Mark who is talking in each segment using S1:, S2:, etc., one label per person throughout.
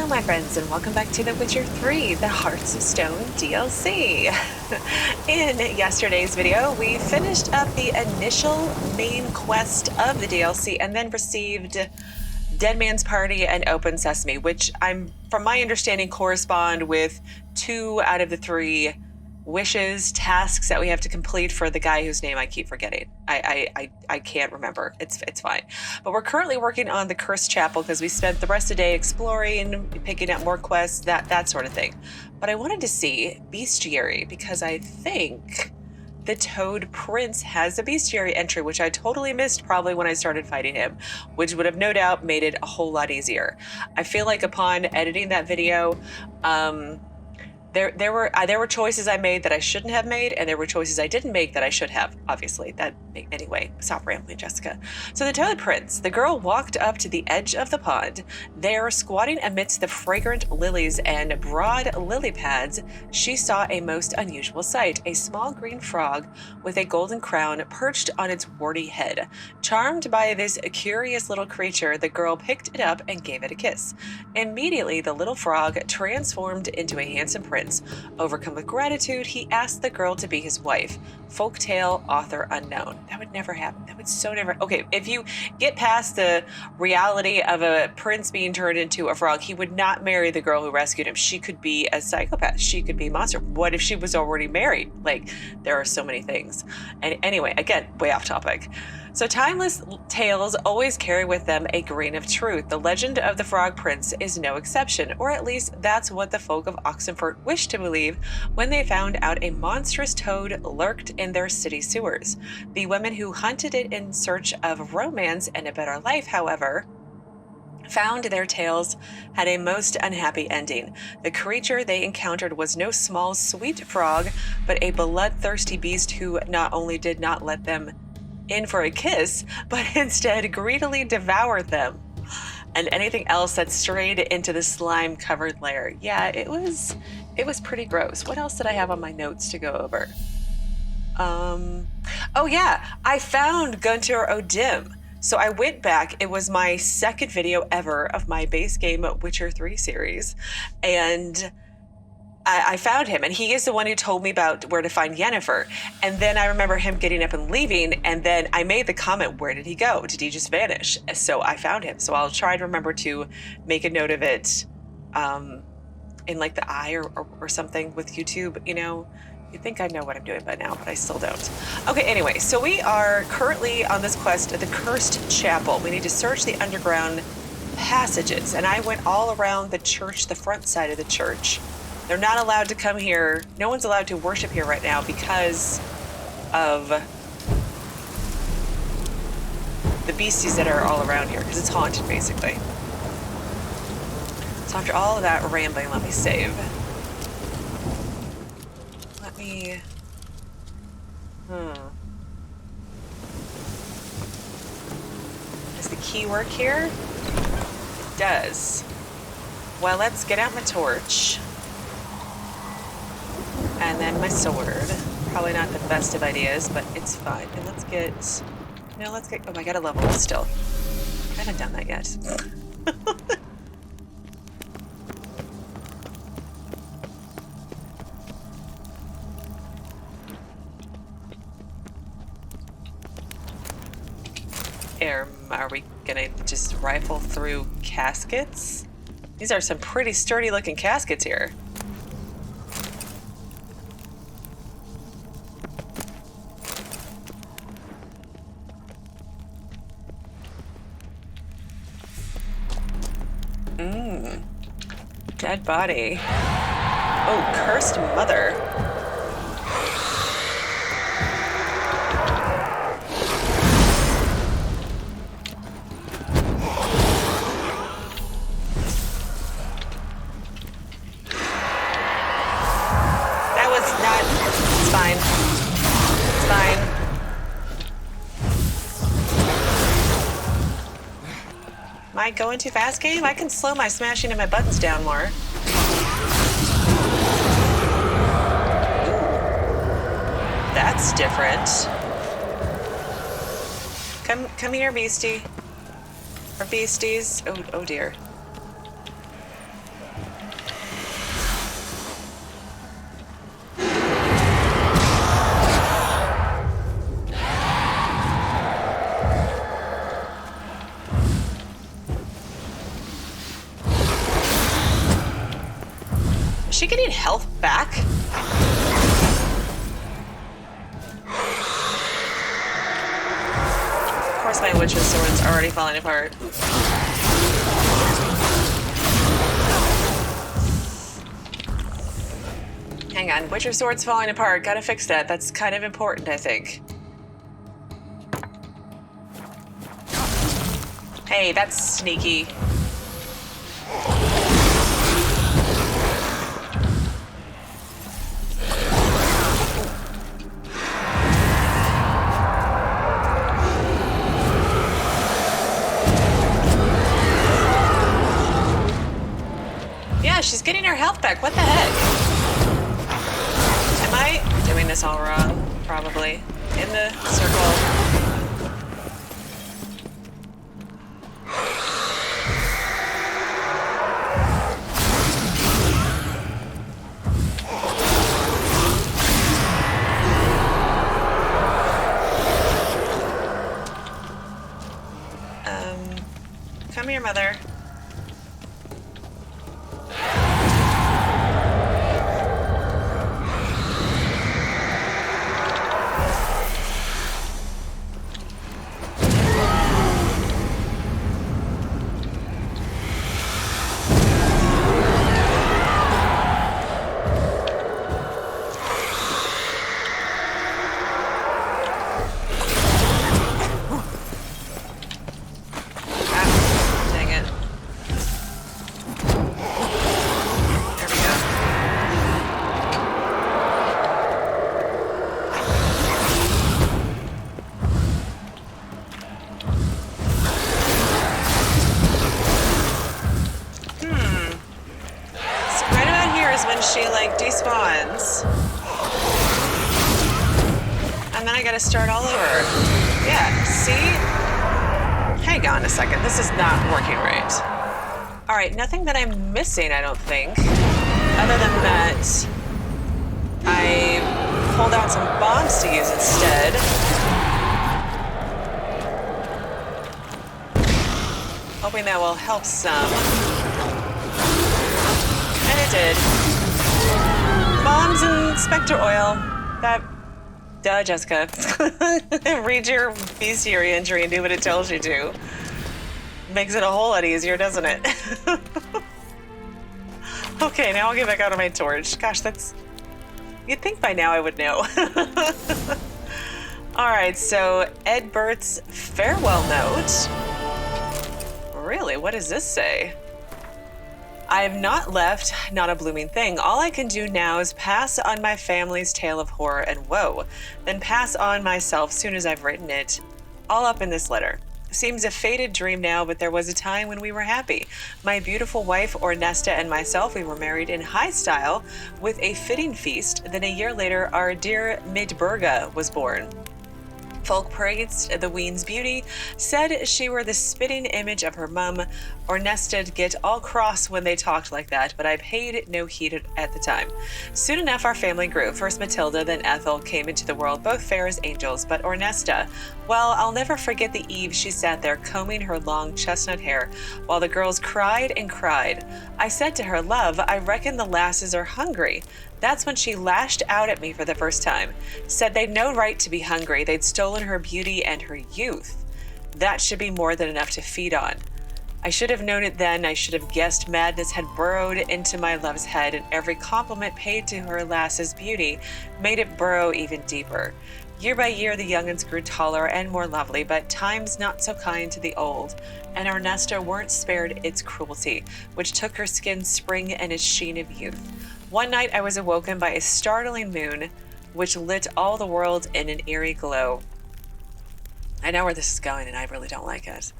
S1: Hello my friends and welcome back to The Witcher 3, The Hearts of Stone DLC. In yesterday's video, we finished up the initial main quest of the DLC and then received Dead Man's Party and Open Sesame, which from my understanding correspond with 2 out of the 3 wishes, tasks that we have to complete for the guy whose name I keep forgetting. I can't remember. It's fine. But we're currently working on the Cursed Chapel because we spent the rest of the day exploring, picking up more quests, that sort of thing. But I wanted to see Bestiary because I think the Toad Prince has a Bestiary entry, which I totally missed probably when I started fighting him, which would have no doubt made it a whole lot easier. I feel like upon editing that video, There were choices I made that I shouldn't have made, and there were choices I didn't make that I should have, obviously. Anyway, stop rambling, Jesika. So the Toad Prince, the girl walked up to the edge of the pond. There, squatting amidst the fragrant lilies and broad lily pads, she saw a most unusual sight, a small green frog with a golden crown perched on its warty head. Charmed by this curious little creature, the girl picked it up and gave it a kiss. Immediately, the little frog transformed into a handsome prince. Overcome with gratitude, he asked the girl to be his wife. Folktale author unknown. That would never happen. That would so never. Okay, if you get past the reality of a prince being turned into a frog, he would not marry the girl who rescued him. She could be a psychopath. She could be a monster. What if she was already married? Like, there are so many things. And anyway, again, way off topic. So timeless tales always carry with them a grain of truth. The legend of the Frog Prince is no exception, or at least that's what the folk of Oxenfurt wished to believe when they found out a monstrous toad lurked in their city sewers. The women who hunted it in search of romance and a better life, however, found their tales had a most unhappy ending. The creature they encountered was no small sweet frog, but a bloodthirsty beast who not only did not let them in for a kiss, but instead greedily devoured them and anything else that strayed into the slime-covered lair. Yeah, it was pretty gross. What else did I have on my notes to go over? Oh yeah, I found Gaunter O'Dim. So I went back. It was my second video ever of my base game Witcher 3 series, and I found him, and he is the one who told me about where to find Yennefer. And then I remember him getting up and leaving, and then I made the comment, where did he go? Did he just vanish? So I found him. So I'll try to remember to make a note of it in like the eye or something with YouTube. You know, you'd think I know what I'm doing by now, but I still don't. Okay, anyway, so we are currently on this quest at the Cursed Chapel. We need to search the underground passages, and I went all around the church, the front side of the church. They're not allowed to come here. No one's allowed to worship here right now because of the beasties that are all around here, because it's haunted, basically. So after all of that rambling, let me save. Let me... Does the key work here? It does. Well, let's get out my torch. And then my sword. Probably not the best of ideas, but it's fine. And let's get... Oh, I gotta level up still. I haven't done that yet. Are we gonna just rifle through caskets? These are some pretty sturdy looking caskets here. Dead body. Oh, cursed mother. That was not... It's fine. It's fine. Am I going too fast, game? I can slow my smashing of my buttons down more. That's different. Come here, beastie. Or beasties. Oh dear. course my witch's sword's already falling apart. Hang on, witcher sword's falling apart. Gotta fix that. That's kind of important, I think. Hey, that's sneaky. Yeah, she's getting her health back. What the heck? Am I doing this all wrong? Probably. In the circle. Come here, mother. Gotta start all over. Yeah, see? Hang on a second, this is not working right. All right, nothing that I'm missing, I don't think. Other than that, I pulled out some bombs to use instead. Hoping that will help some. And it did. Bombs and spectre oil. Duh, Jesika. Read your bestiary injury and do what it tells you to. Makes it a whole lot easier, doesn't it? Okay, now I'll get back out of my torch. Gosh, that's... You'd think by now I would know. Alright, so Eadberht's farewell note. Really? What does this say? I have not left, not a blooming thing. All I can do now is pass on my family's tale of horror and woe, then pass on myself soon as I've written it. All up in this letter. Seems a faded dream now, but there was a time when we were happy. My beautiful wife, Ernst, and myself, we were married in high style with a fitting feast. Then a year later, our dear Midburga was born. Folk praised the wean's beauty, said she were the spitting image of her mum. Ernst'd get all cross when they talked like that, but I paid no heed at the time. Soon enough our family grew. First Matilda, then Ethel came into the world, both fair as angels, but Ernsta, well, I'll never forget the eve she sat there combing her long chestnut hair, while the girls cried and cried. I said to her, love, I reckon the lasses are hungry. That's when she lashed out at me for the first time. Said they'd no right to be hungry. They'd stolen her beauty and her youth. That should be more than enough to feed on. I should have known it then. I should have guessed madness had burrowed into my love's head, and every compliment paid to her lass's beauty made it burrow even deeper. Year by year the young'uns grew taller and more lovely, but time's not so kind to the old, and Ernsta weren't spared its cruelty, which took her skin's spring and its sheen of youth. One night I was awoken by a startling moon, which lit all the world in an eerie glow. I know where this is going, and I really don't like it.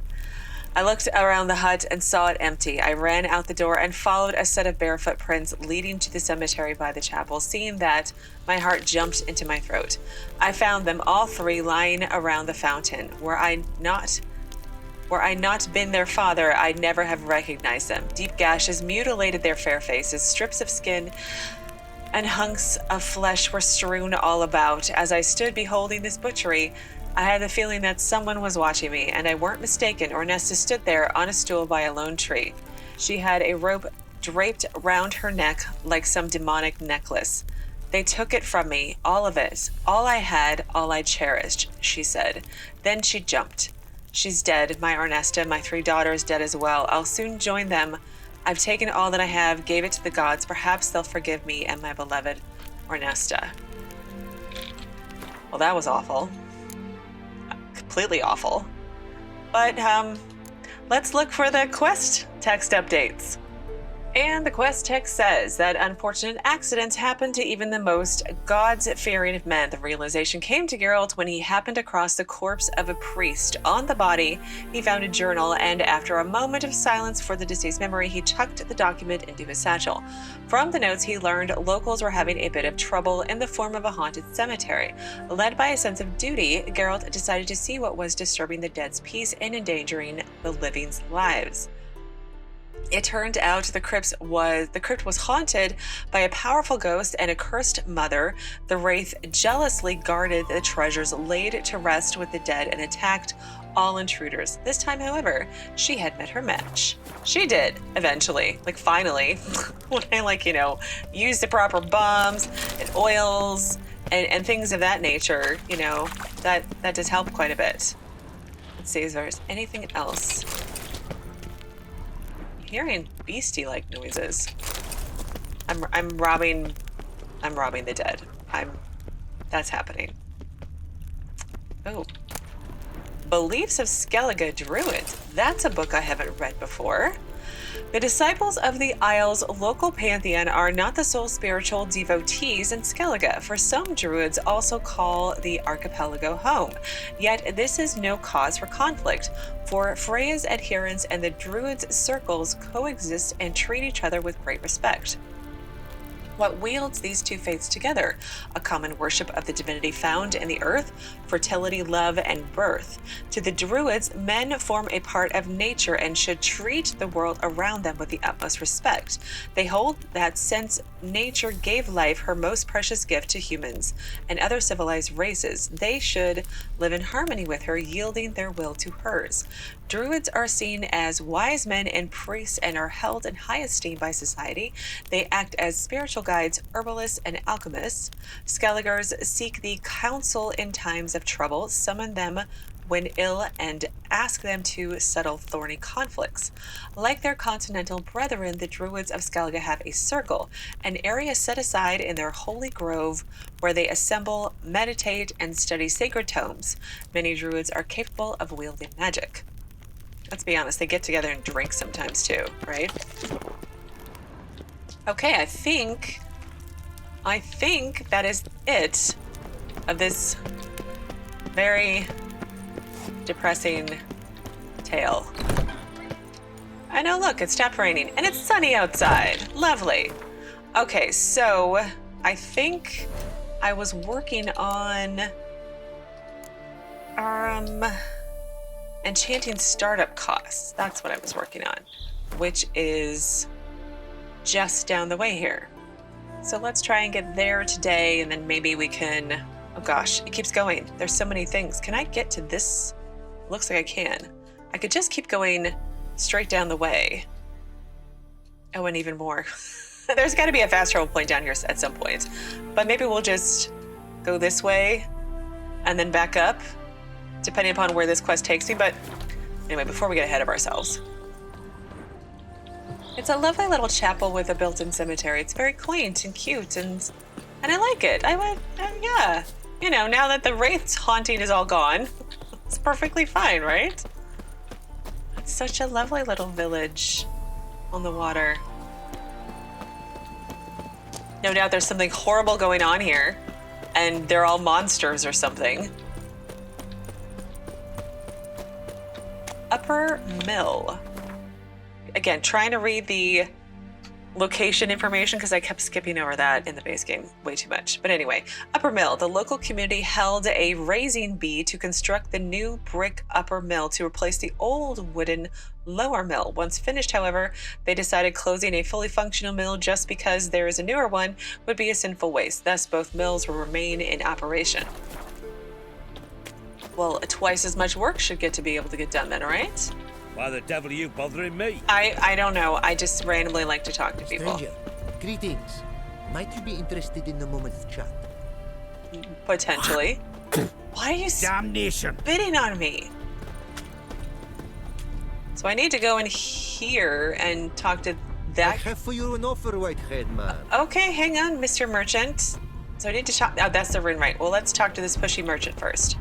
S1: I looked around the hut and saw it empty. I ran out the door and followed a set of bare footprints leading to the cemetery by the chapel. Seeing that, my heart jumped into my throat. I found them all three lying around the fountain. Were I not been their father, I'd never have recognized them. Deep gashes mutilated their fair faces. Strips of skin and hunks of flesh were strewn all about. As I stood beholding this butchery, I had the feeling that someone was watching me, and I weren't mistaken. Ernsta stood there on a stool by a lone tree. She had a rope draped round her neck like some demonic necklace. They took it from me, all of it, all I had, all I cherished, she said. Then she jumped. She's dead. My Ernesta, my 3 daughters, dead as well. I'll soon join them. I've taken all that I have, gave it to the gods. Perhaps they'll forgive me and my beloved Ernesta. Well, that was awful. Completely awful. But let's look for the quest text updates. And the quest text says that unfortunate accidents happen to even the most gods-fearing of men. The realization came to Geralt when he happened across the corpse of a priest. On the body, he found a journal, and after a moment of silence for the deceased's memory, he tucked the document into his satchel. From the notes, he learned locals were having a bit of trouble in the form of a haunted cemetery. Led by a sense of duty, Geralt decided to see what was disturbing the dead's peace and endangering the living's lives. It turned out the crypt was haunted by a powerful ghost and a cursed mother. The Wraith jealously guarded the treasures laid to rest with the dead and attacked all intruders. This time, however, she had met her match. She did, eventually. Like, finally. When I, use the proper bombs and oils and things of that nature, that does help quite a bit. Let's see if there's anything else. Hearing beastie-like noises. I'm robbing the dead. That's happening. Oh. Beliefs of Skellige Druids. That's a book I haven't read before. The disciples of the Isle's local pantheon are not the sole spiritual devotees in Skellige, for some druids also call the archipelago home. Yet this is no cause for conflict, for Freya's adherents and the druids' circles coexist and treat each other with great respect. What wields these two faiths together? A common worship of the divinity found in the earth, fertility, love, and birth. To the Druids, men form a part of nature and should treat the world around them with the utmost respect. They hold that since nature gave life her most precious gift to humans and other civilized races, they should live in harmony with her, yielding their will to hers. Druids are seen as wise men and priests and are held in high esteem by society. They act as spiritual guides, herbalists, and alchemists. Skelligers seek the counsel in times of trouble, summon them when ill, and ask them to settle thorny conflicts. Like their continental brethren, the Druids of Skellige have a circle, an area set aside in their holy grove where they assemble, meditate, and study sacred tomes. Many Druids are capable of wielding magic. Let's be honest, they get together and drink sometimes too, right? Okay, I think that is it of this very depressing tale. I know, look, it stopped raining and it's sunny outside. Lovely. Okay, so I think I was working on Enchanting startup costs. That's what I was working on, which is just down the way here. So let's try and get there today, and then maybe we can... Oh gosh, it keeps going. There's so many things. Can I get to this? Looks like I can. I could just keep going straight down the way. Oh, and even more. There's got to be a fast travel point down here at some point. But maybe we'll just go this way and then back up, depending upon where this quest takes me. But anyway, before we get ahead of ourselves. It's a lovely little chapel with a built-in cemetery. It's very quaint and cute, and I like it. Yeah. Now that the Wraith's haunting is all gone, it's perfectly fine, right? It's such a lovely little village on the water. No doubt there's something horrible going on here, and they're all monsters or something. Upper Mill. Again, trying to read the location information because I kept skipping over that in the base game way too much. But anyway, Upper Mill. The local community held a raising bee to construct the new brick Upper Mill to replace the old wooden Lower Mill. Once finished, however, they decided closing a fully functional mill just because there is a newer one would be a sinful waste. Thus, both mills will remain in operation. Well, twice as much work should get to be able to get done then, right?
S2: Why the devil are you bothering me?
S1: I don't know. I just randomly like to talk to people.
S3: Stranger, greetings. Might you be interested in a moment's chat?
S1: Potentially. Why are you
S2: Damnation!
S1: spitting on me? So I need to go in here and talk to
S3: I
S1: that.
S3: have for you an offer, white-haired man.
S1: Okay, hang on, Mr. Merchant. So I need to talk. Oh, that's the Runewright. Well, let's talk to this pushy merchant first.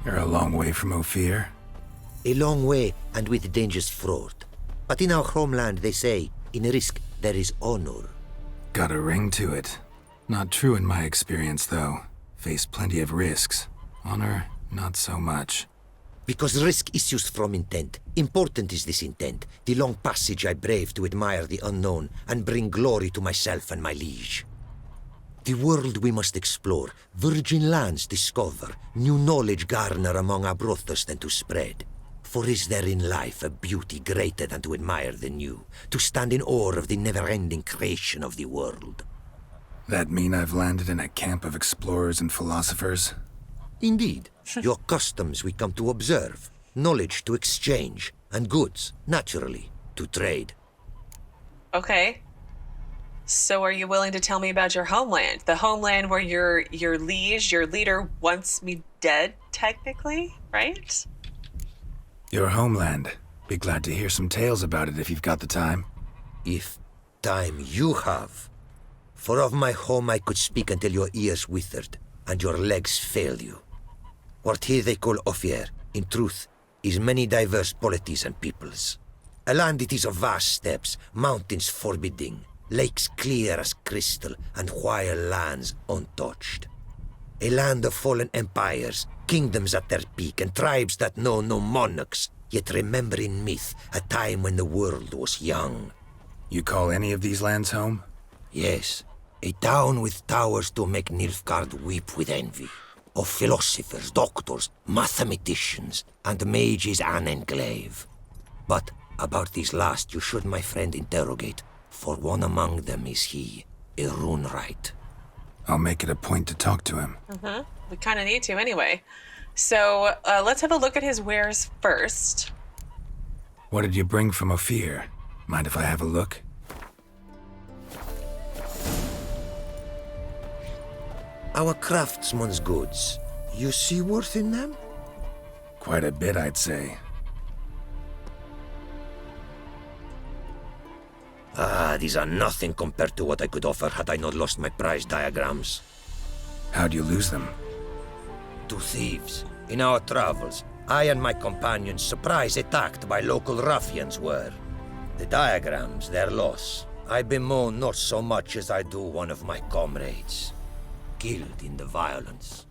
S4: You're a long way from Ofier.
S3: A long way, and with dangers fraught. But in our homeland, they say, in risk there is honor.
S4: Got a ring to it. Not true in my experience, though. Faced plenty of risks. Honor, not so much.
S3: Because risk issues from intent. Important is this intent, the long passage I brave to admire the unknown and bring glory to myself and my liege. The world we must explore, virgin lands discover, new knowledge garner among our brothers than to spread. For is there in life a beauty greater than to admire the new, to stand in awe of the never-ending creation of the world?
S4: That mean I've landed in a camp of explorers and philosophers?
S3: Indeed, your customs we come to observe, knowledge to exchange, and goods, naturally, to trade.
S1: Okay. So are you willing to tell me about your homeland? The homeland where your liege, your leader wants me dead, technically, right?
S4: Your homeland. Be glad to hear some tales about it if you've got the time.
S3: If time you have. For of my home I could speak until your ears withered, and your legs fail you. What here they call Ofier, in truth, is many diverse polities and peoples. A land it is of vast steppes, mountains forbidding, lakes clear as crystal, and wild lands untouched. A land of fallen empires, kingdoms at their peak, and tribes that know no monarchs, yet remember in myth a time when the world was young.
S4: You call any of these lands home?
S3: Yes, a town with towers to make Nilfgaard weep with envy. Of philosophers, doctors, mathematicians, and mages an enclave. But about these last you should, my friend, interrogate, for one among them is he, a Runewright.
S4: I'll make it a point to talk to him.
S1: We kind of need to anyway. So let's have a look at his wares first.
S4: What did you bring from Ofier? Mind if I have a look?
S3: Our craftsman's goods. You see worth in them?
S4: Quite a bit, I'd say.
S3: These are nothing compared to what I could offer had I not lost my prize diagrams.
S4: How'd you lose them?
S3: To thieves. In our travels, I and my companions surprise attacked by local ruffians were. The diagrams, their loss. I bemoan not so much as I do one of my comrades. Killed in the violence.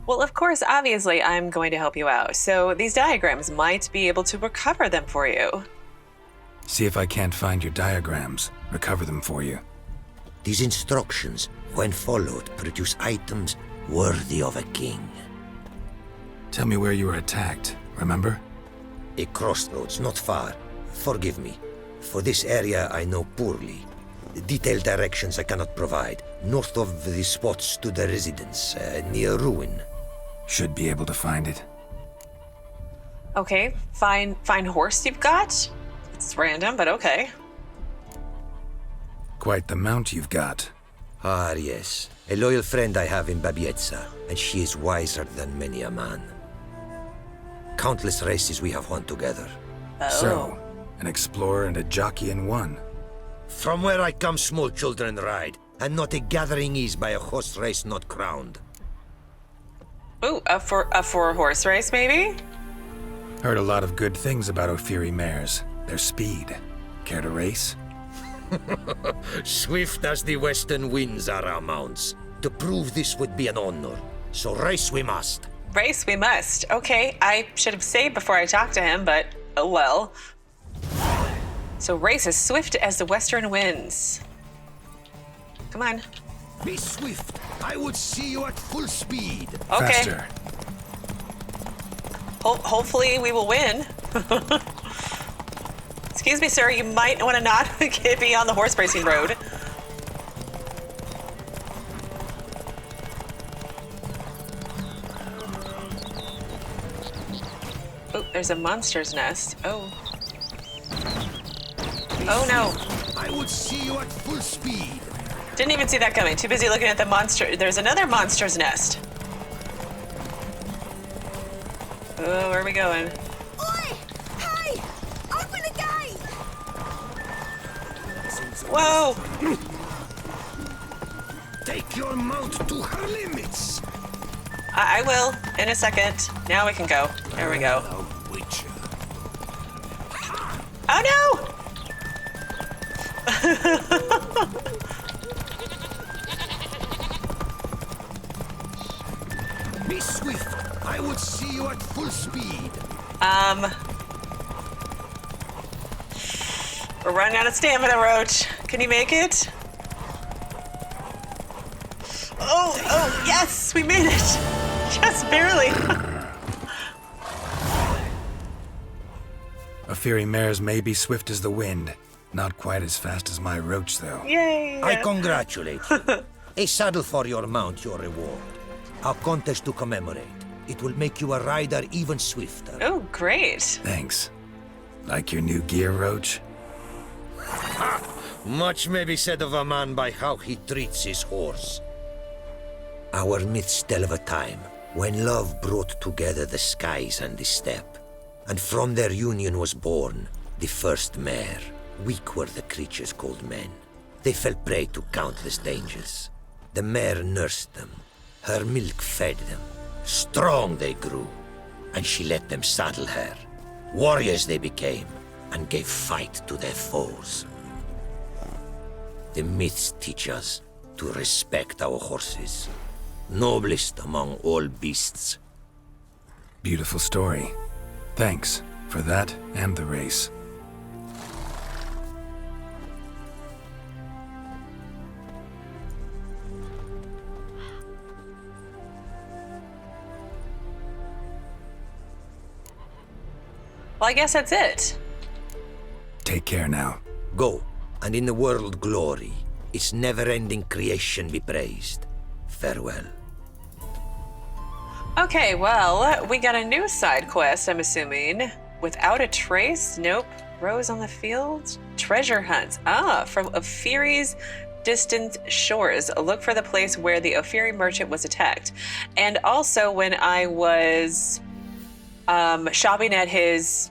S1: Well, of course, obviously, I'm going to help you out. So these diagrams might be able to recover them for you.
S4: See if I can't find your diagrams. Recover them for you.
S3: These instructions, when followed, produce items worthy of a king.
S4: Tell me where you were attacked, remember?
S3: A crossroads, not far. Forgive me. For this area I know poorly. Detailed directions I cannot provide. North of the spot stood a residence, near ruin.
S4: Should be able to find it.
S1: Okay, fine horse you've got? It's random, but okay.
S4: Quite the mount you've got.
S3: Ah, yes. A loyal friend I have in Babietza, and she is wiser than many a man. Countless races we have won together.
S1: Oh.
S4: So, an explorer and a jockey in one.
S3: From where I come, small children ride, and not a gathering is by a horse race not crowned.
S1: Ooh, a four horse race, maybe?
S4: Heard a lot of good things about Ofiri mares. Their speed. Care to race?
S3: Swift as the western winds are our mounts. To prove this would be an honor, so race we must.
S1: Race we must. Okay, I should have saved before I talked to him, but oh well. So race as swift as the western winds. Come on.
S3: Be swift. I would see you at full speed.
S1: Okay.
S4: Faster.
S1: Hopefully we will win. Excuse me, sir. You might want to not be on the horse racing road. Oh, there's a monster's nest. Oh. Oh no.
S3: I would see you at full speed.
S1: Didn't even see that coming. Too busy looking at the monster. There's another monster's nest. Oh, where are we going?
S5: Oi! Hey! Open the gate!
S1: Whoa!
S3: Take your mount to her limits.
S1: I will, in a second. Now we can go. There we go. Oh no!
S3: Be swift. I would see you at full speed.
S1: We're running out of stamina, Roach. Can you make it? Oh, yes, we made it. Just barely.
S4: Ofiri mares may be swift as the wind. Not quite as fast as my roach, though.
S1: Yay.
S3: I congratulate you. A saddle for your mount, your reward. A contest to commemorate. It will make you a rider even swifter.
S1: Oh, great.
S4: Thanks. Like your new gear, Roach?
S3: Much may be said of a man by how he treats his horse. Our myths tell of a time when love brought together the skies and the steppe, and from their union was born the first mare. Weak were the creatures called men. They fell prey to countless dangers. The mare nursed them. Her milk fed them. Strong they grew, and she let them saddle her. Warriors they became, and gave fight to their foes. The myths teach us to respect our horses, noblest among all beasts.
S4: Beautiful story. Thanks for that and the race.
S1: Well, I guess that's it.
S4: Take care now.
S3: Go, and in the world glory, its never-ending creation be praised. Farewell.
S1: Okay, well, we got a new side quest, I'm assuming. Without a trace? Nope. Rose on the field? Treasure hunts. Ah, from Ofiri's distant shores. Look for the place where the Ofieri merchant was attacked. And also, when I was shopping at his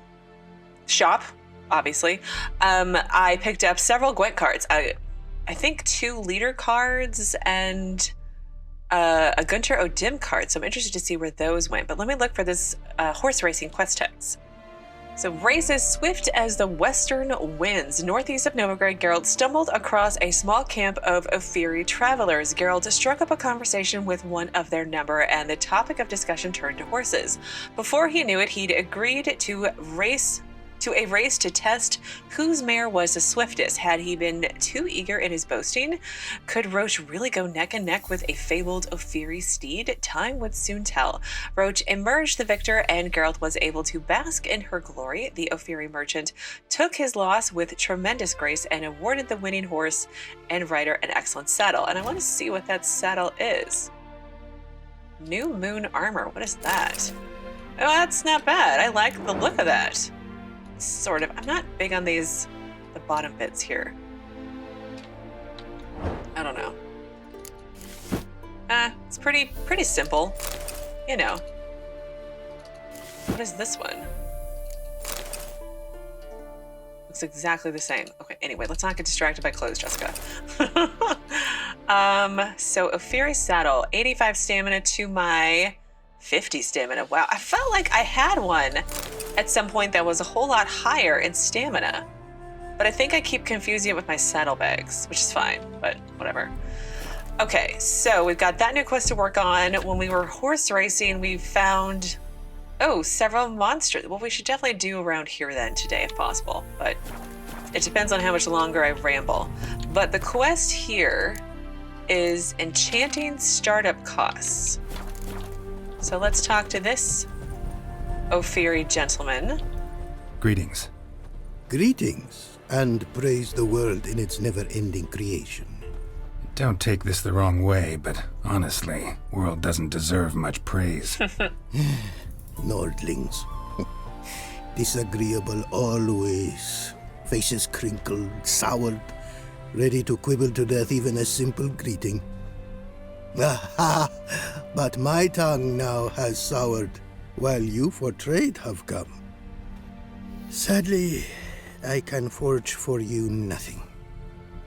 S1: shop, obviously, I picked up several Gwent cards. I think 2 leader cards and a Gaunter Odim card, so I'm interested to see where those went. But let me look for this horse racing quest text. So, race as swift as the western winds. Northeast of Novigrad, Geralt stumbled across a small camp of Ofiri travelers. Geralt struck up a conversation with one of their number, and the topic of discussion turned to horses. Before he knew it, he'd agreed to a race to test whose mare was the swiftest. Had he been too eager in his boasting? Could Roach really go neck and neck with a fabled Ofiri steed? Time would soon tell. Roach emerged the victor, and Geralt was able to bask in her glory. The Ofiri merchant took his loss with tremendous grace and awarded the winning horse and rider an excellent saddle. And I want to see what that saddle is. New Moon Armor. What is that? Oh, that's not bad. I like the look of that. Sort of. I'm not big on the bottom bits here. I don't know. It's pretty simple. You know. What is this one? Looks exactly the same. Okay, anyway, let's not get distracted by clothes, Jesika. So Ofiri saddle, 85 stamina to my 50 stamina. Wow, I felt like I had one at some point that was a whole lot higher in stamina. But I think I keep confusing it with my saddlebags, which is fine, but whatever. Okay, so we've got that new quest to work on. When we were horse racing, we found, several monsters. Well, we should definitely do around here then today if possible, but it depends on how much longer I ramble. But the quest here is Enchanting startup costs. So let's talk to this Ofieri gentleman.
S4: Greetings.
S6: Greetings, and praise the world in its never-ending creation.
S4: Don't take this the wrong way, but honestly, world doesn't deserve much praise.
S6: Nordlings. Disagreeable always. Faces crinkled, soured, ready to quibble to death even a simple greeting. Aha! But my tongue now has soured. while you for trade have come. Sadly, I can forge for you nothing.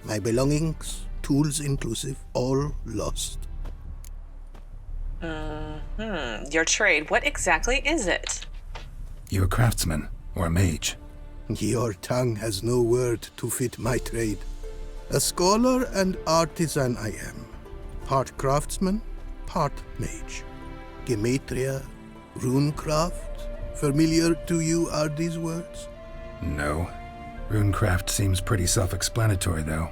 S6: My belongings, tools inclusive, all lost.
S1: Your trade, what exactly is it?
S4: You a craftsman or a mage?
S6: Your tongue has no word to fit my trade. A scholar and artisan I am. Part craftsman, part mage. Gematria, runecraft. Familiar to you are these words?
S4: No. Runecraft seems pretty self-explanatory, though.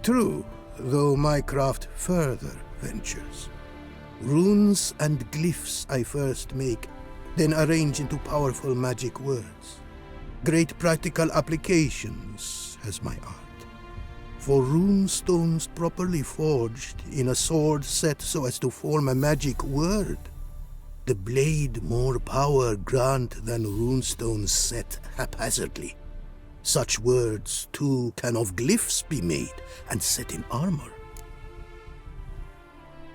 S6: True, though my craft further ventures. Runes and glyphs I first make, then arrange into powerful magic words. Great practical applications has my art. For rune stones properly forged in a sword set so as to form a magic word, the blade more power grant than runestones set haphazardly. Such words, too, can of glyphs be made and set in armor.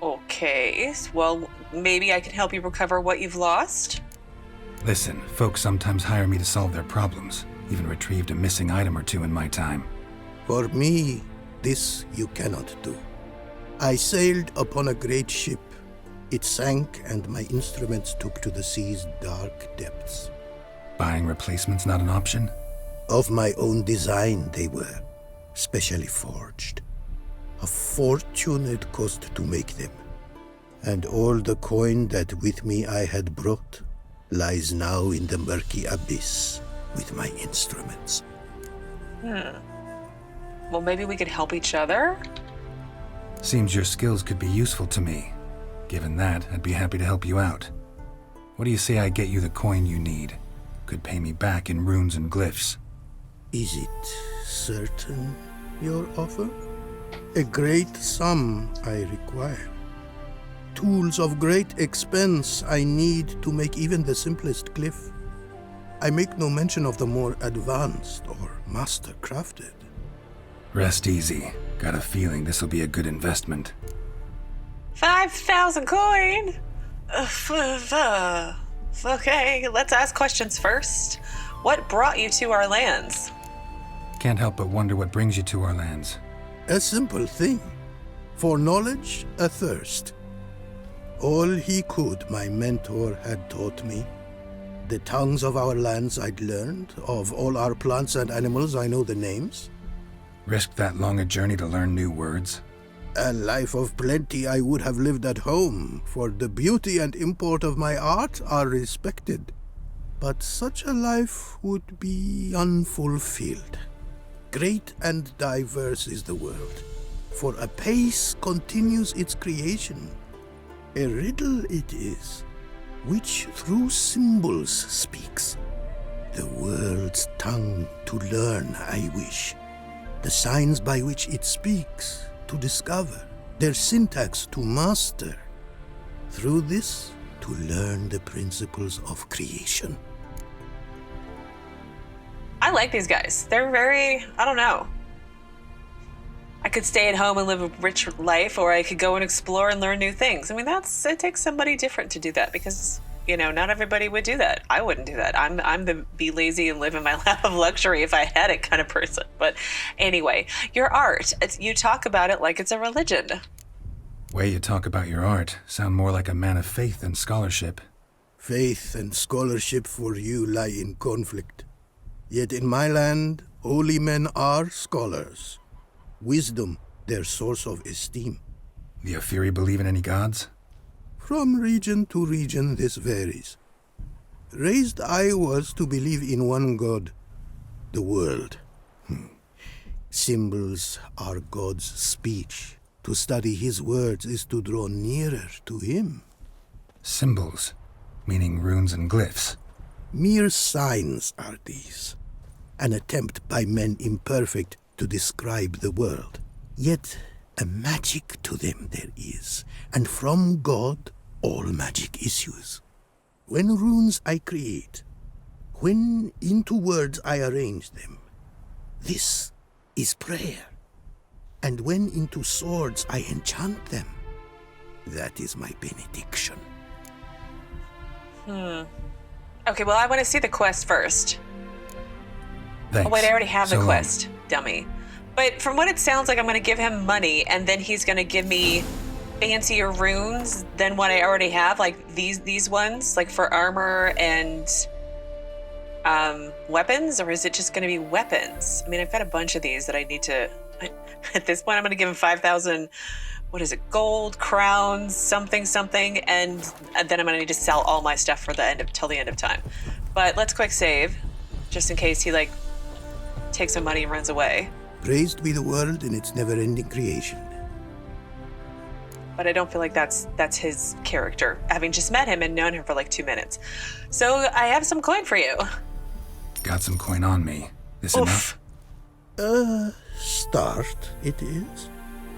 S1: Okay, well, maybe I can help you recover what you've lost?
S4: Listen, folks sometimes hire me to solve their problems. Even retrieved a missing item or two in my time.
S6: For me, this you cannot do. I sailed upon a great ship. It sank and my instruments took to the sea's dark depths.
S4: Buying replacements not an option?
S6: Of my own design they were, specially forged. A fortune it cost to make them. And all the coin that with me I had brought lies now in the murky abyss with my instruments.
S1: Well, maybe we could help each other?
S4: Seems your skills could be useful to me. Given that, I'd be happy to help you out. What do you say I get you the coin you need? Could pay me back in runes and glyphs.
S6: Is it certain, your offer? A great sum I require. Tools of great expense I need to make even the simplest glyph. I make no mention of the more advanced or master-crafted.
S4: Rest easy. Got a feeling this'll be a good investment.
S1: 5,000 coin? Okay, let's ask questions first. What brought you to our lands?
S4: Can't help but wonder what brings you to our lands.
S6: A simple thing. For knowledge, a thirst. All he could, my mentor had taught me. The tongues of our lands I'd learned. Of all our plants and animals, I know the names.
S4: Risked that long a journey to learn new words?
S6: A life of plenty I would have lived at home, for the beauty and import of my art are respected. But such a life would be unfulfilled. Great and diverse is the world, for a pace continues its creation. A riddle it is, which through symbols speaks. The world's tongue to learn I wish, the signs by which it speaks to discover, their syntax to master. Through this, to learn the principles of creation.
S1: I like these guys. They're very, I don't know. I could stay at home and live a rich life, or I could go and explore and learn new things. I mean, it takes somebody different to do that because, not everybody would do that. I wouldn't do that. I'm the be lazy and live in my lap of luxury if I had it kind of person. But anyway, your art, you talk about it like it's a religion.
S4: Way you talk about your art sound more like a man of faith than scholarship.
S6: Faith and scholarship for you lie in conflict. Yet in my land, holy men are scholars. Wisdom, their source of esteem.
S4: The Ofiri believe in any gods?
S6: From region to region this varies. Raised I was to believe in one god, the world. Symbols are God's speech. To study his words is to draw nearer to him.
S4: Symbols, meaning runes and glyphs.
S6: Mere signs are these. An attempt by men imperfect to describe the world. Yet a magic to them there is, and from God all magic issues. When runes I create, when into words I arrange them, this is prayer. And when into swords I enchant them, that is my benediction.
S1: Okay, well, I want to see the quest first.
S4: Thanks.
S1: Oh, wait, I already have the
S4: So long.
S1: quest, dummy. But from what it sounds like, I'm going to give him money, and then he's going to give me fancier runes than what I already have, like these ones, like for armor and weapons, or is it just going to be weapons? I mean, I've got a bunch of these that I need to... At this point, I'm going to give him 5,000... What is it? Gold, crowns, something, and then I'm going to need to sell all my stuff for till the end of time. But let's quick save, just in case he, like, takes some money and runs away.
S6: Praised be the world in its never-ending creation.
S1: But I don't feel like that's his character, having just met him and known him for like 2 minutes. So I have some coin for you.
S4: Got some coin on me. This
S1: Oof.
S4: enough?
S6: Start it is.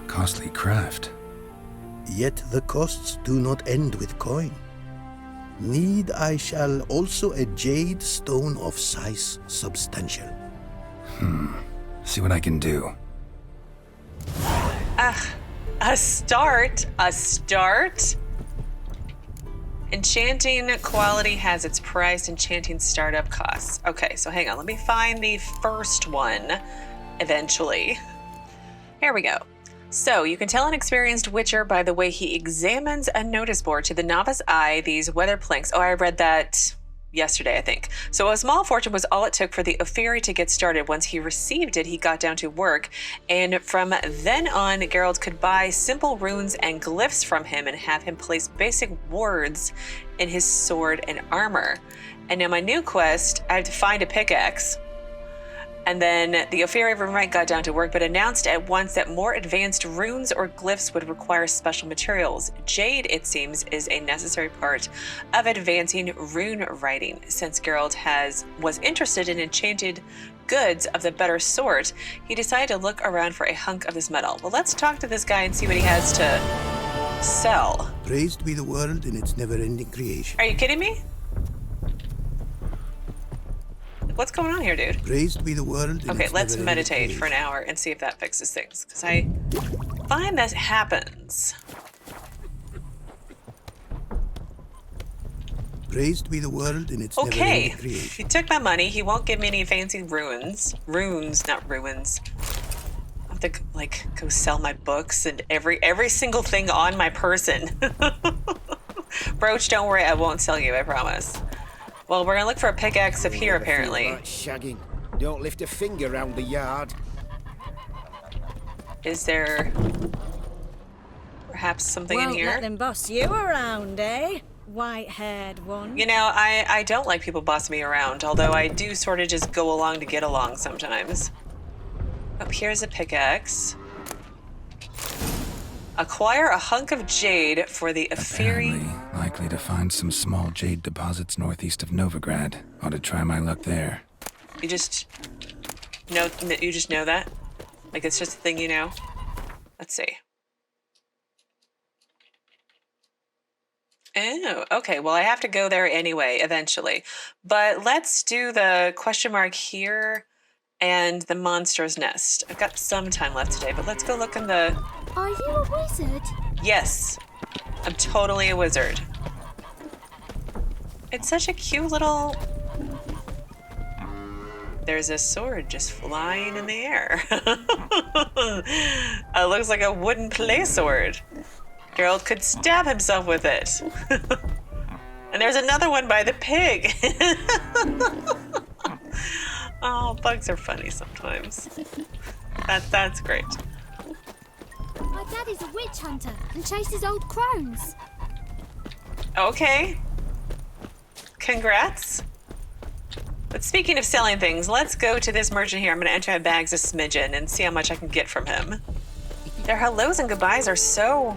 S4: Costly craft.
S6: Yet the costs do not end with coin. Need I shall also a jade stone of size substantial.
S4: See what I can do.
S1: A start. Enchanting quality has its price. Enchanting startup costs. Okay, so hang on. Let me find the first one eventually. Here we go. So you can tell an experienced witcher by the way he examines a notice board. To the novice eye, these weather planks. Oh, I read that yesterday, I think. So a small fortune was all it took for the Ofieri to get started. Once he received it, he got down to work. And from then on, Geralt could buy simple runes and glyphs from him and have him place basic words in his sword and armor. And now my new quest, I have to find a pickaxe. And then the Ofieri Runewright got down to work, but announced at once that more advanced runes or glyphs would require special materials. Jade, it seems, is a necessary part of advancing rune writing. Since Geralt was interested in enchanted goods of the better sort, he decided to look around for a hunk of this metal. Well, let's talk to this guy and see what he has to sell.
S6: Praised be the world in its never-ending creation.
S1: Are you kidding me? What's going on here, dude?
S6: Praised be the world in
S1: Okay,
S6: its
S1: let's
S6: never-ending
S1: meditate for an
S6: creation.
S1: hour and see if that fixes things. Because I find that happens.
S6: Praised be the world in its
S1: Okay,
S6: never-ending creation.
S1: he took my money. He won't give me any fancy runes. Runes, not ruins. I have to, like, go sell my books and every single thing on my person. Brooch, don't worry, I won't sell you, I promise. Well, we're gonna look for a pickaxe up here, apparently.
S7: Like shagging. Don't lift a finger round the yard.
S1: Is there perhaps something in
S5: Won't
S1: here?
S5: let them boss you around, eh? White-haired one.
S1: You know, I don't like people bossing me around, although I do sort of just go along to get along sometimes. Oh, here's a pickaxe. Acquire a hunk of jade for the Ofiri.
S4: Apparently likely to find some small jade deposits northeast of Novigrad. Ought to try my luck there.
S1: You just know that? Like it's just a thing you know? Let's see. Oh, okay. Well, I have to go there anyway, eventually. But let's do the question mark here and the monster's nest. I've got some time left today, but let's go look in the...
S8: Are you a wizard?
S1: Yes, I'm totally a wizard. It's such a cute little... There's a sword just flying in the air. It looks like a wooden play sword. Geralt could stab himself with it. And there's another one by the pig. Oh, bugs are funny sometimes. That's great.
S8: My dad is a witch hunter and chases old crones.
S1: Okay. Congrats. But speaking of selling things, let's go to this merchant here. I'm going to enter my bags a smidgen and see how much I can get from him. Their hellos and goodbyes are so...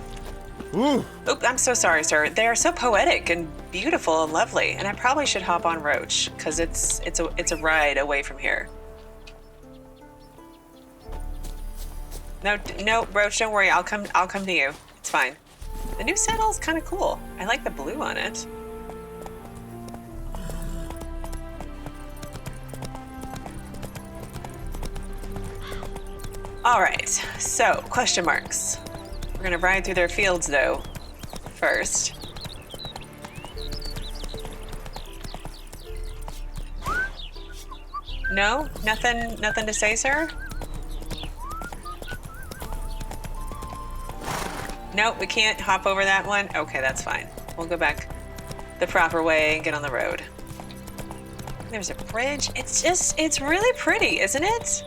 S7: Ooh.
S1: Oh, I'm so sorry, sir. They are so poetic and beautiful and lovely, and I probably should hop on Roach because it's a ride away from here. No, Roach, don't worry. I'll come to you. It's fine. The new saddle's kind of cool. I like the blue on it. All right. So, question marks. We're gonna ride through their fields though, first. No? Nothing to say, sir? Nope, we can't hop over that one. Okay, that's fine. We'll go back the proper way and get on the road. There's a bridge. It's really pretty, isn't it?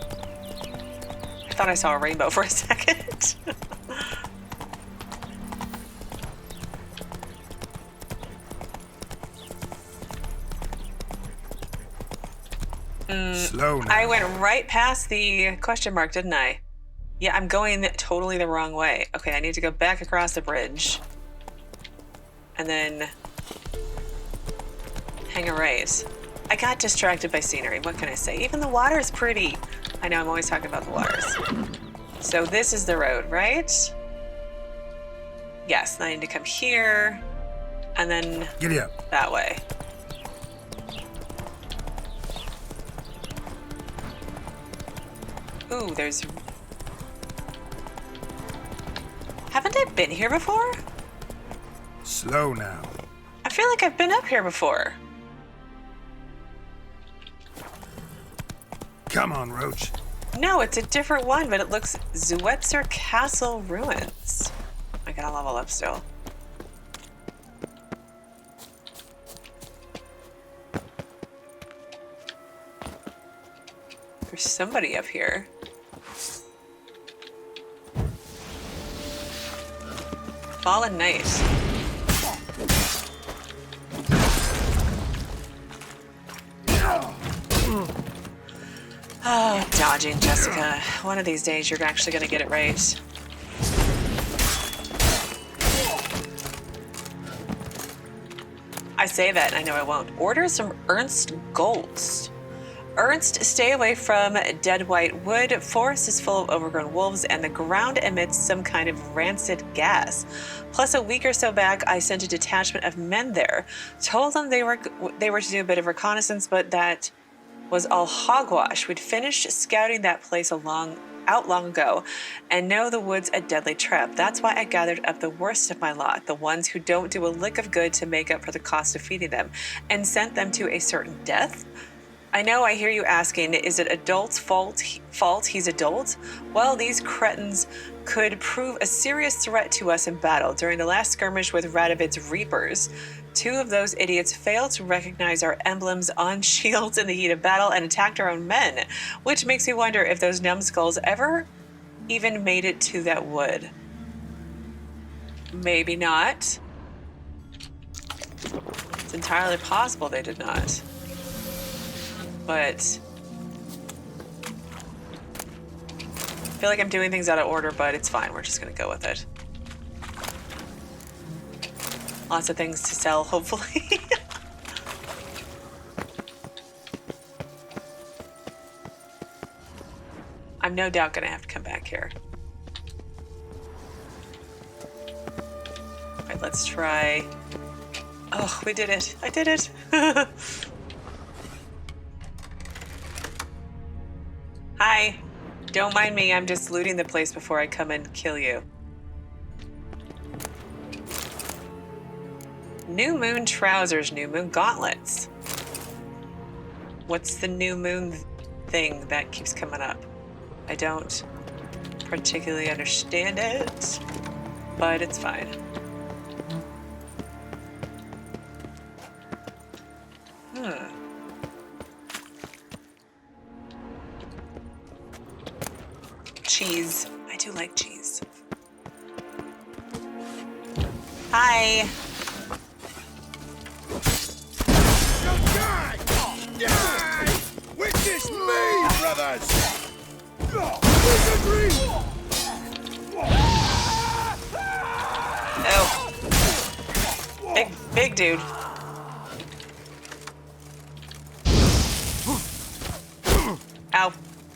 S1: I thought I saw a rainbow for a second.
S4: Slow now.
S1: I went right past the question mark, didn't I? Yeah, I'm going totally the wrong way. Okay, I need to go back across the bridge. And then hang a right. I got distracted by scenery. What can I say? Even the water is pretty. I know I'm always talking about the waters. So this is the road, right? Yes, I need to come here and then
S4: Giddy up.
S1: that way. Ooh, there's... Haven't I been here before?
S4: Slow now.
S1: I feel like I've been up here before.
S4: Come on, Roach.
S1: No, it's a different one, but it looks Zuetzer Castle Ruins. I gotta level up still. There's somebody up here. Fallen Knight. Oh, dodging, Jesika. One of these days you're actually gonna get it right. I say that, and I know I won't. Orders from Ernst Goltz. Ernst, stay away from dead white wood. Forest is full of overgrown wolves, and the ground emits some kind of rancid gas. Plus, a week or so back, I sent a detachment of men there. Told them they were to do a bit of reconnaissance, but that was all hogwash. We'd finished scouting that place out long ago, and know the wood's a deadly trap. That's why I gathered up the worst of my lot, the ones who don't do a lick of good to make up for the cost of feeding them, and sent them to a certain death. I know I hear you asking, is it adult's fault he's adult? Well, these cretins could prove a serious threat to us in battle. During the last skirmish with Radovid's Reapers, 2 of those idiots failed to recognize our emblems on shields in the heat of battle and attacked our own men, which makes me wonder if those numbskulls ever even made it to that wood. Maybe not. It's entirely possible they did not. But I feel like I'm doing things out of order, but it's fine. We're just going to go with it. Lots of things to sell, hopefully. I'm no doubt going to have to come back here. All right, let's try. Oh, we did it. I did it. Hi. Don't mind me. I'm just looting the place before I come and kill you. New moon trousers, new moon gauntlets. What's the new moon thing that keeps coming up? I don't particularly understand it, but it's fine. Cheese. I do like cheese. Hi.
S7: Die! Witness me, brothers!
S1: Oh. Big dude. Ow.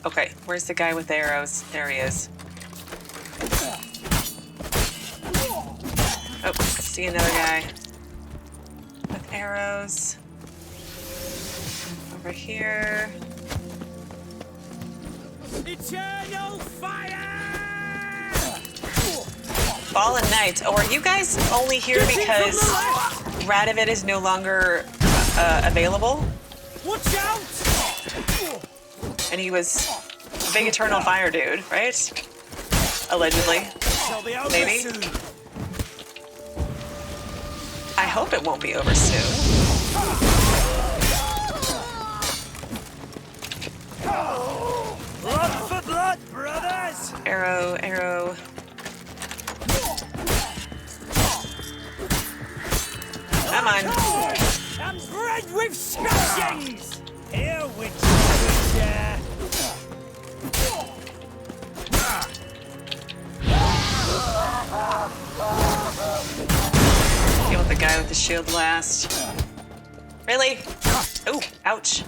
S1: Okay, where's the guy with the arrows? There he is. Oh, I see another guy with arrows. Over here.
S2: Eternal fire!
S1: Fallen Knights. Oh, are you guys only here because Radovid is no longer available?
S2: Watch out!
S1: And he was a big eternal fire dude, right? Allegedly.
S2: Shall be over
S1: Maybe.
S2: soon.
S1: I hope it won't be over soon.
S2: Blood for blood, brothers!
S1: Arrow, arrow. Come on.
S2: And bread with scratchings! Here, Witcher!
S1: Deal with the guy with the shield last. Really? Oh, ouch.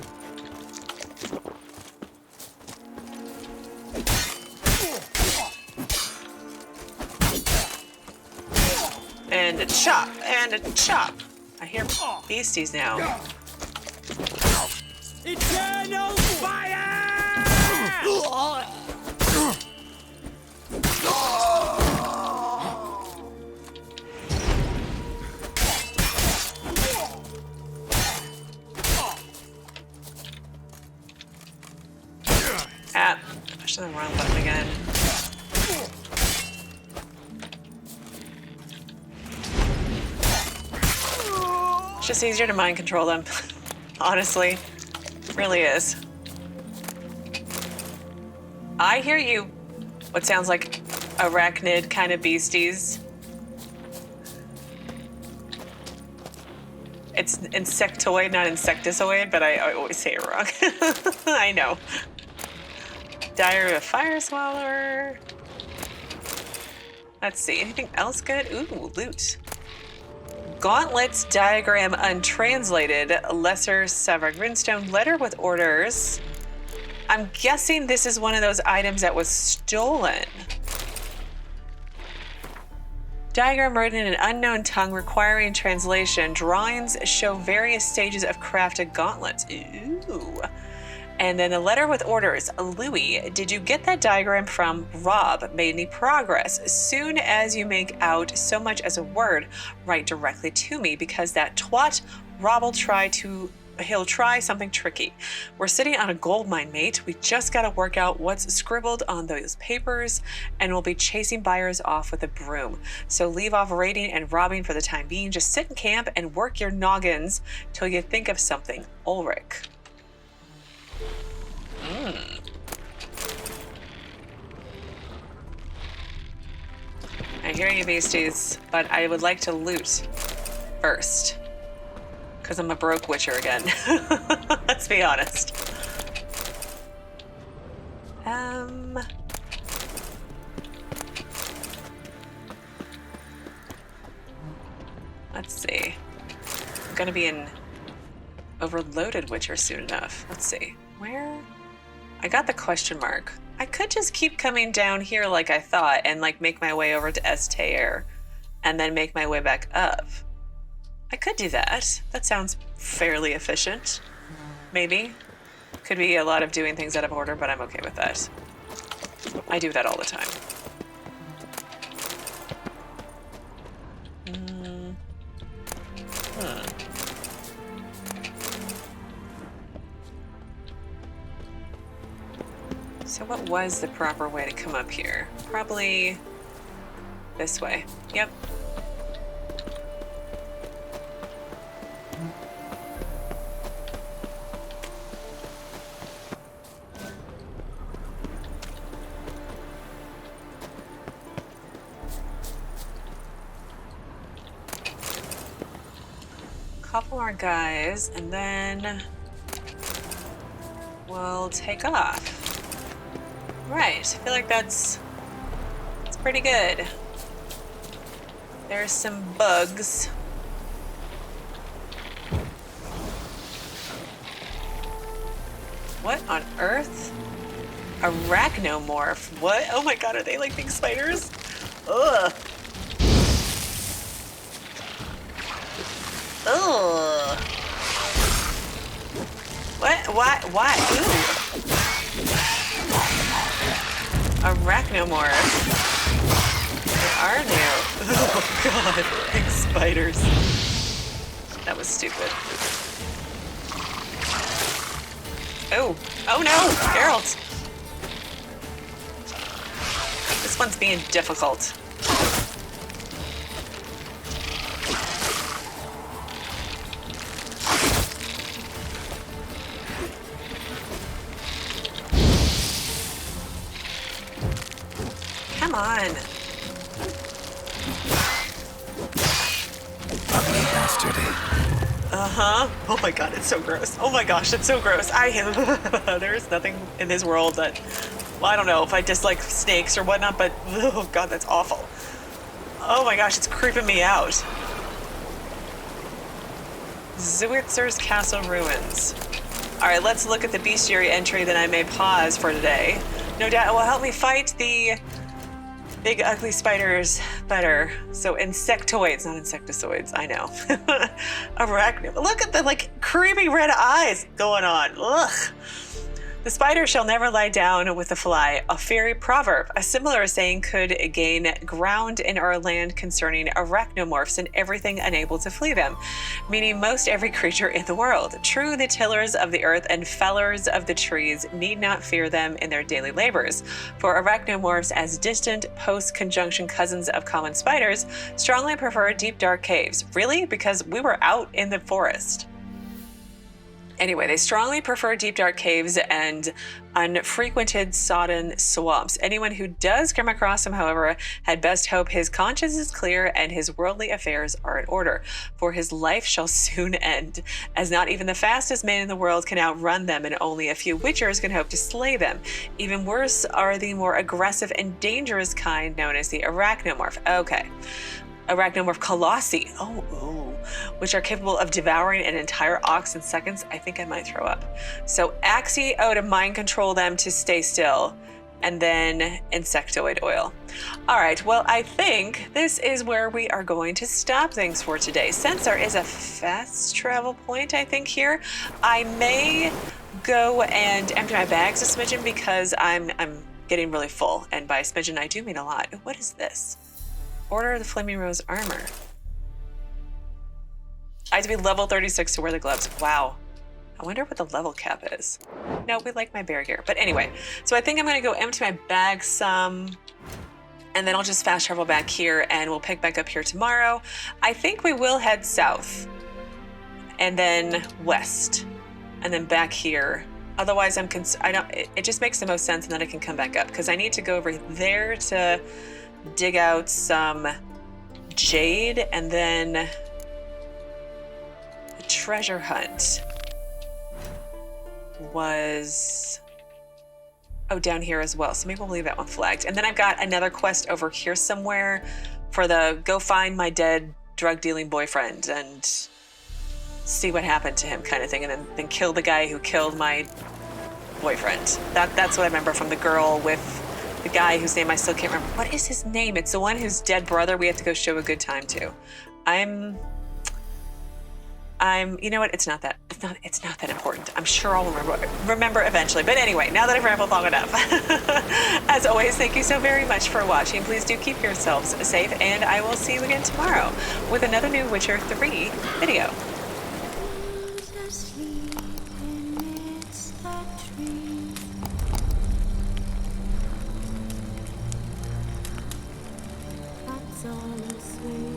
S1: And a chop, and a chop. I hear beasties now.
S2: Eternal fire!
S1: Ah, pushed the wrong button again. It's just easier to mind control them. Honestly. Really is. I hear you. What sounds like arachnid kind of beasties. It's insectoid, not insecticoid, but I always say it wrong. I know. Diary of a Fire Swallower. Let's see. Anything else good? Ooh, loot. Gauntlets diagram untranslated. Lesser Savard Greenstone letter with orders. I'm guessing this is one of those items that was stolen. Diagram written in an unknown tongue requiring translation. Drawings show various stages of crafted gauntlets. Ooh. And then a letter with orders. Louis, did you get that diagram from Robbe? Made any progress? As soon as you make out so much as a word, write directly to me, because that twat Robbe he'll try something tricky. We're sitting on a gold mine, mate. We just gotta work out what's scribbled on those papers, and we'll be chasing buyers off with a broom. So leave off raiding and robbing for the time being. Just sit in camp and work your noggins till you think of something. Ulrich. I hear you, beasties, but I would like to loot first. Because I'm a broke witcher again. Let's be honest. Let's see. I'm gonna be an overloaded witcher soon enough. Let's see. Where? I got the question mark. I could just keep coming down here like I thought and like make my way over to Estair and then make my way back up. I could do that. That sounds fairly efficient. Maybe. Could be a lot of doing things out of order, but I'm okay with that. I do that all the time. So what was the proper way to come up here? Probably this way. Yep. Couple more guys, and then we'll take off. Right, I feel like that's pretty good. There's some bugs. What on earth? Arachnomorph. What? Oh my god, are they like big spiders? Ugh. Ugh. What? Why? Ooh. Arachnomorph. They are new. Oh god, big spiders. That was stupid. Oh, oh no, Geralt. This one's being difficult. Come on.
S4: Ugly bastard.
S1: Uh-huh. Oh my god, it's so gross. Oh my gosh, it's so gross. There's nothing in this world that, well, I don't know if I dislike snakes or whatnot, but oh god, that's awful. Oh my gosh, it's creeping me out. Zuitzer's Castle Ruins. Alright, let's look at the bestiary entry that I may pause for today. No doubt it will help me fight the big ugly spiders better. So insectoids, not insectoids, I know. Arachnomorph. Look at the like creepy red eyes going on. Ugh. The spider shall never lie down with the fly. Ofiri proverb. A similar saying could gain ground in our land concerning arachnomorphs and everything unable to flee them, meaning most every creature in the world. True, the tillers of the earth and fellers of the trees need not fear them in their daily labors, for arachnomorphs, as distant post-conjunction cousins of common spiders, strongly prefer deep dark caves. Really? Because we were out in the forest. Anyway, they strongly prefer deep dark caves and unfrequented sodden swamps. Anyone who does come across him, however, had best hope his conscience is clear and his worldly affairs are in order, for his life shall soon end, as not even the fastest man in the world can outrun them, and only a few witchers can hope to slay them. Even worse are the more aggressive and dangerous kind known as the arachnomorph. Okay. Arachnomorph colossi. Which are capable of devouring an entire ox in seconds. I think I might throw up. So Axie, to mind control them to stay still, and then insectoid oil. All right, well, I think this is where we are going to stop things for today. Since there is a fast travel point, I think here, I may go and empty my bags a smidgen because I'm getting really full, and by smidgen I do mean a lot. What is this? Order of the Flaming Rose armor. I have to be level 36 to wear the gloves. Wow. I wonder what the level cap is. No, we like my bear gear. But anyway, so I think I'm going to go empty my bag some, and then I'll just fast travel back here, and we'll pick back up here tomorrow. I think we will head south, and then west, and then back here. Otherwise, it just makes the most sense, and then I can come back up, because I need to go over there to dig out some jade, and then treasure hunt was down here as well, so maybe we'll leave that one flagged. And then I've got another quest over here somewhere for the go find my dead drug dealing boyfriend and see what happened to him kind of thing, and then kill the guy who killed my boyfriend. That's what I remember from the girl with the guy whose name I still can't remember. What is his name? It's the one whose dead brother we have to go show a good time to. You know what? It's not that important. I'm sure I'll remember eventually. But anyway, now that I've rambled long enough, as always, thank you so very much for watching. Please do keep yourselves safe, and I will see you again tomorrow with another new Witcher 3 video.
S8: That's all I swear.